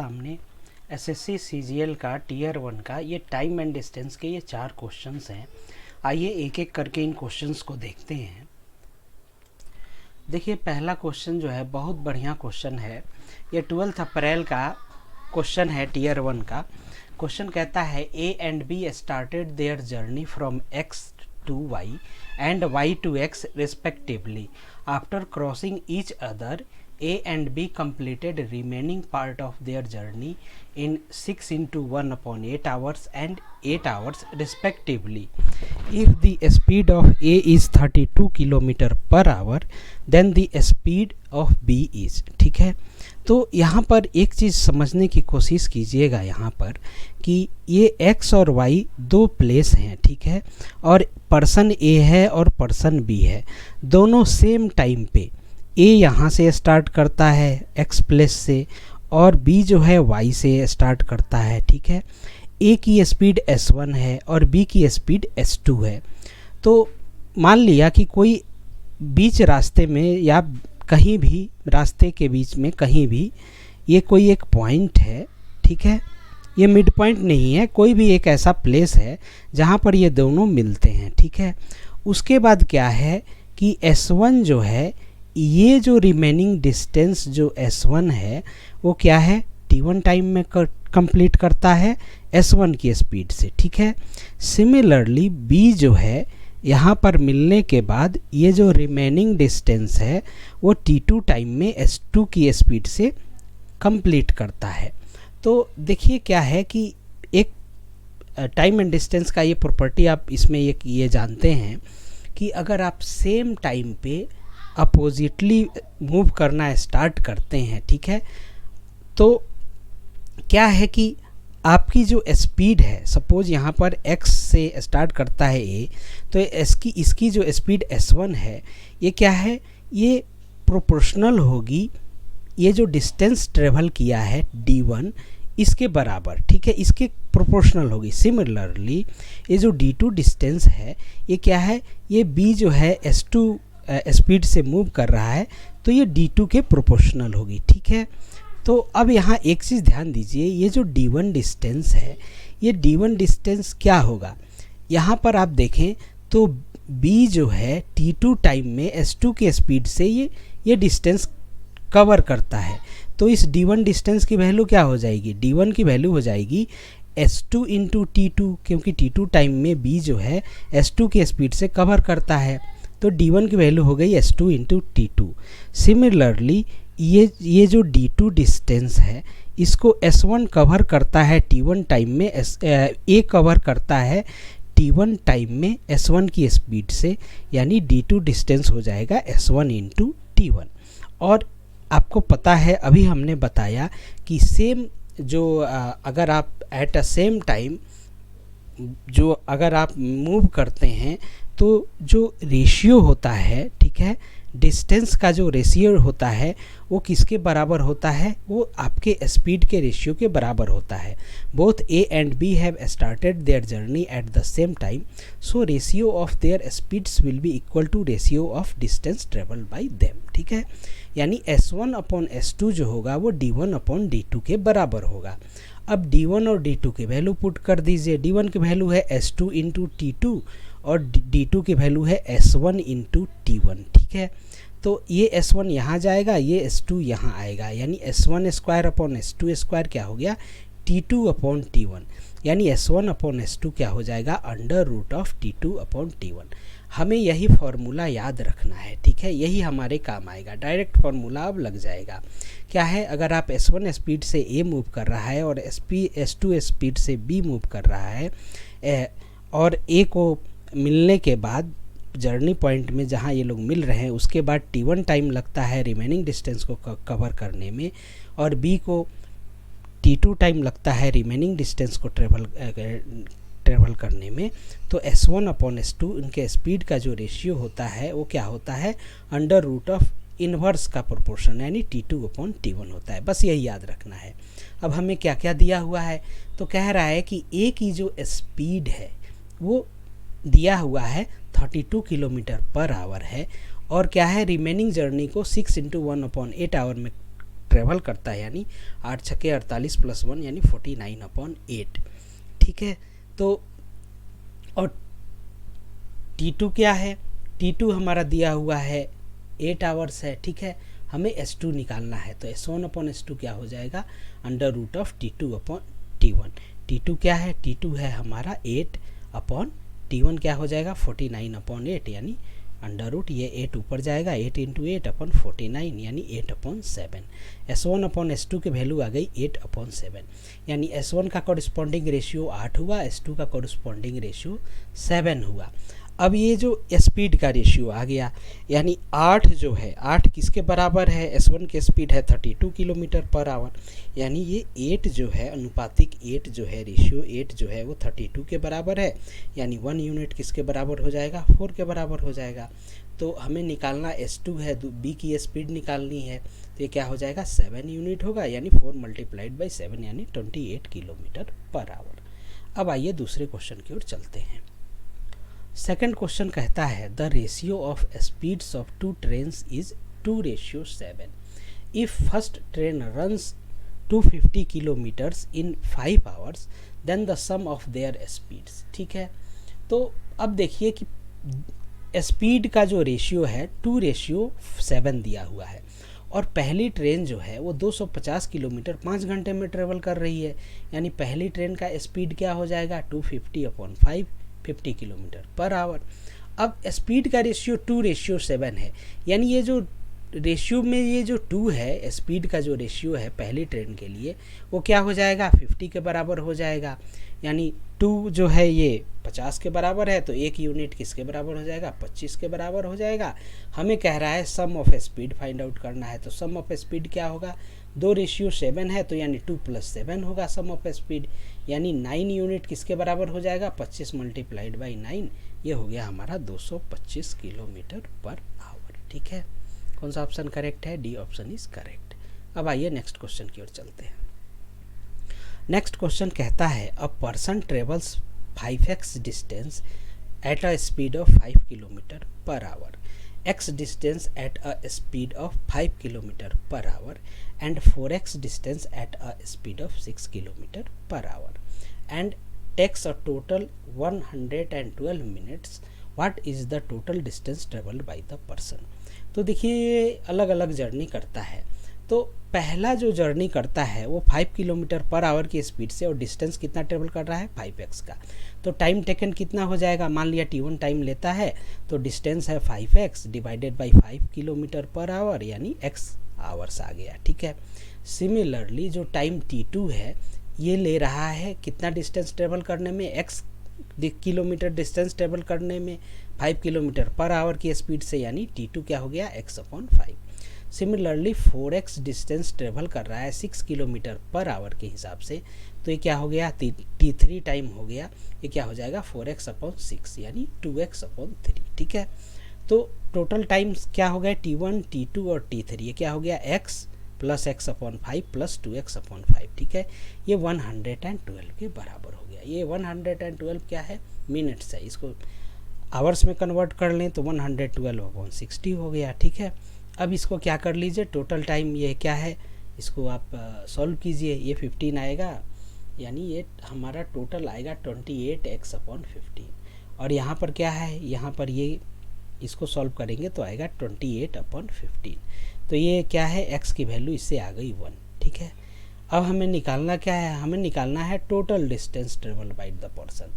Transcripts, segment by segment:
सामने SSC CGL का tier 1 का ये टाइम एंड डिस्टेंस के ये 4 क्वेश्चंस हैं। आइए एक एक करके इन क्वेश्चंस को देखते हैं। देखिए पहला क्वेश्चन जो है बहुत बढ़िया क्वेश्चन है। ये 12 अप्रैल का क्वेश्चन है टीयर 1 का। क्वेश्चन कहता है A and B started their journey from X to Y and Y to X respectively. After crossing each other A and B completed remaining part of their journey in 6 into 1 upon 8 hours and 8 hours respectively. If the speed of A is 32 km per hour, then the speed of B is। ठीक है, तो यहाँ पर एक चीज़ समझने की कोशिश कीजिएगा यहाँ पर कि ये X और Y दो प्लेस हैं, ठीक है, और पर्सन A है और पर्सन B है, दोनों सेम टाइम पे ए यहाँ से स्टार्ट करता है एक्स प्लेस से और बी जो है वाई से स्टार्ट करता है। ठीक है, ए की स्पीड s1 है और बी की स्पीड s2 है। तो मान लिया कि कोई बीच रास्ते में या कहीं भी रास्ते के बीच में कहीं भी ये कोई एक पॉइंट है, ठीक है, ये मिड पॉइंट नहीं है, कोई भी एक ऐसा प्लेस है जहाँ पर ये दोनों मिलते हैं। ठीक है, उसके बाद क्या है कि s1 जो है, ये जो रिमेनिंग डिस्टेंस जो s1 है वो क्या है t1 टाइम में कंप्लीट करता है s1 की स्पीड से। ठीक है, सिमिलरली b जो है यहाँ पर मिलने के बाद ये जो रिमेनिंग डिस्टेंस है वो t2 टाइम में s2 की स्पीड से कंप्लीट करता है। तो देखिए क्या है कि एक टाइम एंड डिस्टेंस का ये प्रॉपर्टी आप इसमें ये जानते हैं कि अगर आप सेम टाइम पे अपोजिटली मूव करना स्टार्ट करते हैं, ठीक है, तो क्या है कि आपकी जो स्पीड है, सपोज यहाँ पर x से स्टार्ट करता है a, तो इसकी जो स्पीड s1 है ये क्या है, ये प्रोपोर्शनल होगी ये जो डिस्टेंस ट्रेवल किया है d1 इसके बराबर। ठीक है, इसके प्रोपोर्शनल होगी। सिमिलरली ये जो d2 डिस्टेंस है ये क्या है, ये b जो है s2 स्पीड से मूव कर रहा है तो ये d2 के प्रोपोर्शनल होगी। ठीक है, तो अब यहाँ एक चीज़ ध्यान दीजिए, ये जो d1 डिस्टेंस है ये d1 डिस्टेंस क्या होगा, यहाँ पर आप देखें तो b जो है t2 टाइम में s2 की स्पीड से ये डिस्टेंस कवर करता है। तो इस d1 डिस्टेंस की वैल्यू क्या हो जाएगी, d1 की वैल्यू हो जाएगी s2 इंटू t2, क्योंकि t2 टाइम में b जो है s2 की स्पीड से कवर करता है, तो d1 की वैल्यू हो गई s2 इंटू t2। सिमिलरली ये जो d2 डिस्टेंस है इसको s1 कवर करता है t1 टाइम में, a कवर करता है t1 टाइम में s1 की स्पीड से, यानी d2 डिस्टेंस हो जाएगा s1 इंटू t1। और आपको पता है अभी हमने बताया कि सेम जो अगर आप एट अ सेम टाइम जो अगर आप मूव करते हैं तो जो रेशियो होता है, ठीक है, डिस्टेंस का जो रेशियो होता है वो किसके बराबर होता है, वो आपके स्पीड के रेशियो के बराबर होता है। Both A and B have started their journey at the same time, so ratio of their speeds will be equal to ratio of distance travel by them. ठीक है, यानी s1 अपॉन s2 जो होगा वो d1 अपॉन d2 के बराबर होगा। अब d1 और d2 की वैल्यू पुट कर दीजिए। d1 की वैल्यू है s2 इंटू t2 और d2 की वैल्यू है s1 इंटू t1। ठीक है, तो ये s1 यहाँ जाएगा, ये s2 यहाँ आएगा, यानी s1 square upon s2 square क्या हो गया t2 अपॉन t1, यानी s1 अपॉन s2 क्या हो जाएगा under root of t2 upon t1। हमें यही फार्मूला याद रखना है, ठीक है, यही हमारे काम आएगा। डायरेक्ट फार्मूला अब लग जाएगा। क्या है, अगर आप s1 स्पीड से a मूव कर रहा है और s2 स्पीड से b मूव कर रहा है और a को मिलने के बाद जर्नी पॉइंट में जहाँ ये लोग मिल रहे हैं उसके बाद t1 टाइम लगता है रिमेनिंग डिस्टेंस को कवर करने में और b को t2 टाइम लगता है रिमेनिंग डिस्टेंस को ट्रेवल करने में, तो s1 अपॉन s2 उनके स्पीड का जो रेशियो होता है वो क्या होता है अंडर रूट ऑफ इन्वर्स का प्रोपोर्शन, यानी t2 अपॉन t1 होता है। बस यही याद रखना है। अब हमें क्या क्या दिया हुआ है, तो कह रहा है कि a की जो स्पीड है वो दिया हुआ है 32 किलोमीटर पर आवर है और क्या है रिमेनिंग जर्नी को 6 इंटू 1 अपॉन 8 आवर में ट्रेवल करता है, यानी 8 छक्के 48 + 1 यानी 49/8। ठीक है, तो और T2 क्या है, T2 हमारा दिया हुआ है 8 आवर्स है। ठीक है, हमें S2 निकालना है, तो S1/S2 क्या हो जाएगा, √T2/T1। T2 क्या है, T2 है हमारा 8/T1 क्या हो जाएगा 49/8, यानी अंडर रूट ये 8 ऊपर जाएगा, 8 × 8/49 यानी 8/7। S1/S2 की वैल्यू आ गई 8/7, यानी S1 का कॉरस्पॉन्डिंग रेशियो 8 हुआ, S2 का कॉरस्पॉन्डिंग रेशियो 7 हुआ। अब ये जो स्पीड का रेशियो आ गया, यानी 8 जो है, 8 किसके बराबर है, S1 की स्पीड है 32 km/h, यानी ये 8 जो है अनुपातिक 8 जो है, रेशियो 8 जो है वो 32 के बराबर है, यानी 1 यूनिट किसके बराबर हो जाएगा, 4 के बराबर हो जाएगा। तो हमें निकालना S2 है, B की स्पीड निकालनी है, तो ये क्या हो जाएगा 7 यूनिट होगा, यानी 4 × 7 यानी 28 km/h। अब आइए दूसरे क्वेश्चन की ओर चलते हैं। सेकंड क्वेश्चन कहता है the ratio of speeds of 2 trains is 2:7। If first train runs 250 kilometers in 5 hours then the sum of their speeds. ठीक है, तो अब देखिए कि स्पीड का जो रेशियो है 2:7 दिया हुआ है, और पहली ट्रेन जो है वो 250 किलोमीटर 5 घंटे में ट्रेवल कर रही है, यानी पहली ट्रेन का स्पीड क्या हो जाएगा 250/5, 50 km/h। अब स्पीड का रेशियो 2:7 है, यानी ये जो रेशियो में ये जो 2 है, स्पीड का जो रेशियो है पहली ट्रेन के लिए वो क्या हो जाएगा 50 के बराबर हो जाएगा, यानी 2 जो है ये 50 के बराबर है, तो 1 यूनिट किसके बराबर हो जाएगा 25 के बराबर हो जाएगा। हमें कह रहा है सम ऑफ स्पीड फाइंड आउट करना है, तो सम ऑफ स्पीड क्या होगा, 2:7 है, तो यानी 2 + 7 होगा सम ऑफ स्पीड, यानी 9 यूनिट किसके बराबर हो जाएगा 25 × 9, ये हो गया हमारा 225 km/h। ठीक है, कौन सा ऑप्शन करेक्ट है, डी ऑप्शन इज करेक्ट। अब आइए नेक्स्ट क्वेश्चन की ओर चलते हैं। नेक्स्ट क्वेश्चन कहता है a person travels 5x distance at a speed of 5 km/h, x distance at a speed of 5 km/h and 4x distance at a speed of 6 km/h and takes a total 112 minutes. What is the total distance traveled by the person? तो देखिए ये अलग अलग journey करता है, तो पहला जो जर्नी करता है वो 5 km/h की स्पीड से, और डिस्टेंस कितना ट्रेवल कर रहा है 5x का, तो टाइम टेकन कितना हो जाएगा, मान लिया T1 टाइम लेता है, तो डिस्टेंस है 5x डिवाइडेड बाई 5 km/h यानी x आवर्स आ गया। ठीक है, सिमिलरली जो टाइम T2 है ये ले रहा है कितना डिस्टेंस ट्रेवल करने में, x किलोमीटर डिस्टेंस ट्रेवल करने में 5 km/h की स्पीड से, यानी T2 क्या हो गया x/5। Similarly 4x distance travel कर रहा है 6 km/h के हिसाब से, तो ये क्या हो गया T3 टाइम हो गया, ये क्या हो जाएगा 4x/6 यानी 2x/3। ठीक है, तो टोटल टाइम्स क्या हो गया T1, T2 और T3, ये क्या हो गया x + x/5 + 2x/5। ठीक है, ये 112 के बराबर हो गया। ये 112 क्या है, मिनट्स है, इसको आवर्स में कन्वर्ट कर लें तो 112/60 हो गया। ठीक है, अब इसको क्या कर लीजिए, टोटल टाइम ये क्या है, इसको आप सॉल्व कीजिए, ये 15 आएगा, यानी ये हमारा टोटल आएगा 28x/15, और यहाँ पर क्या है, यहाँ पर ये इसको सॉल्व करेंगे तो आएगा 28/15, तो ये क्या है x की वैल्यू इससे आ गई 1। ठीक है, अब हमें निकालना क्या है, हमें निकालना है total distance travel by the person.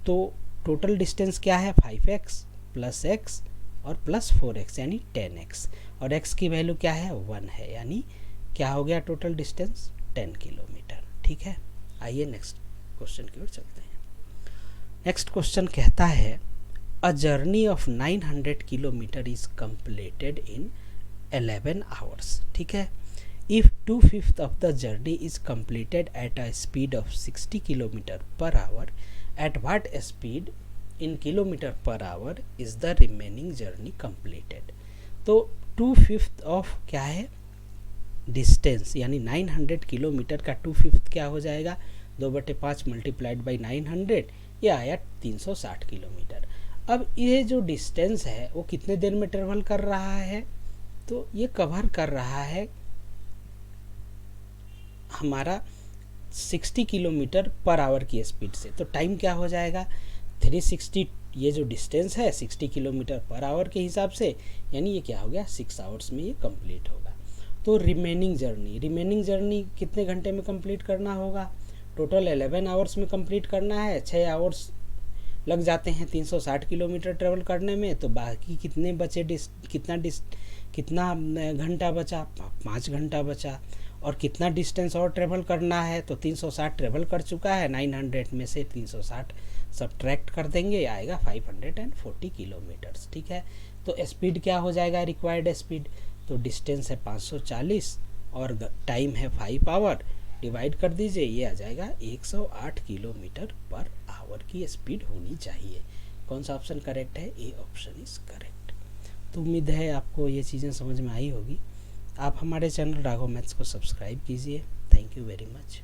तो टोटल डिस्टेंस क्या है 5x + x और +4x यानी 10x, और x की वैल्यू क्या है 1 है, यानी क्या हो गया टोटल डिस्टेंस 10 किलोमीटर। ठीक है, आइए नेक्स्ट क्वेश्चन की ओर चलते हैं। नेक्स्ट क्वेश्चन कहता है a journey of 900 kilometre is completed in 11 hours. ठीक है, if 2/5 of the journey is completed at a speed of 60 km/h, at what speed in km/h is the remaining journey completed. तो 2/5 of क्या है distance, यानी 900 kilometre का 2/5 क्या हो जाएगा 2/5 × 900, ये आया 360 किलोमीटर। अब ये जो डिस्टेंस है वो कितने देर में ट्रेवल कर रहा है, तो ये कवर कर रहा है हमारा 60 किलोमीटर पर आवर की स्पीड से, तो टाइम क्या हो जाएगा 360, ये जो डिस्टेंस है 60 किलोमीटर पर आवर के हिसाब से, यानी ये क्या हो गया 6 आवर्स में ये कंप्लीट होगा। तो रिमेनिंग जर्नी कितने घंटे में कंप्लीट करना होगा, टोटल 11 आवर्स में कंप्लीट करना है, 6 आवर्स लग जाते हैं 360 किलोमीटर ट्रेवल करने में, तो बाकी कितने बचे कितना घंटा बचा, 5 घंटा बचा। और कितना डिस्टेंस और ट्रेवल करना है, तो 360 ट्रेवल कर चुका है, 900 में से 360 सब्ट्रैक्ट कर देंगे, आएगा 540 किलोमीटर्स। ठीक है, तो स्पीड क्या हो जाएगा रिक्वायर्ड स्पीड, तो डिस्टेंस है 540 और टाइम है 5 आवर, डिवाइड कर दीजिए, ये आ जाएगा 108 किलोमीटर पर आवर की स्पीड होनी चाहिए। कौन सा ऑप्शन करेक्ट है, ए ऑप्शन इज करेक्ट। तो उम्मीद है आपको ये चीज़ें समझ में आई होगी। आप हमारे चैनल राघव मैथ्स को सब्सक्राइब कीजिए। Thank you very much.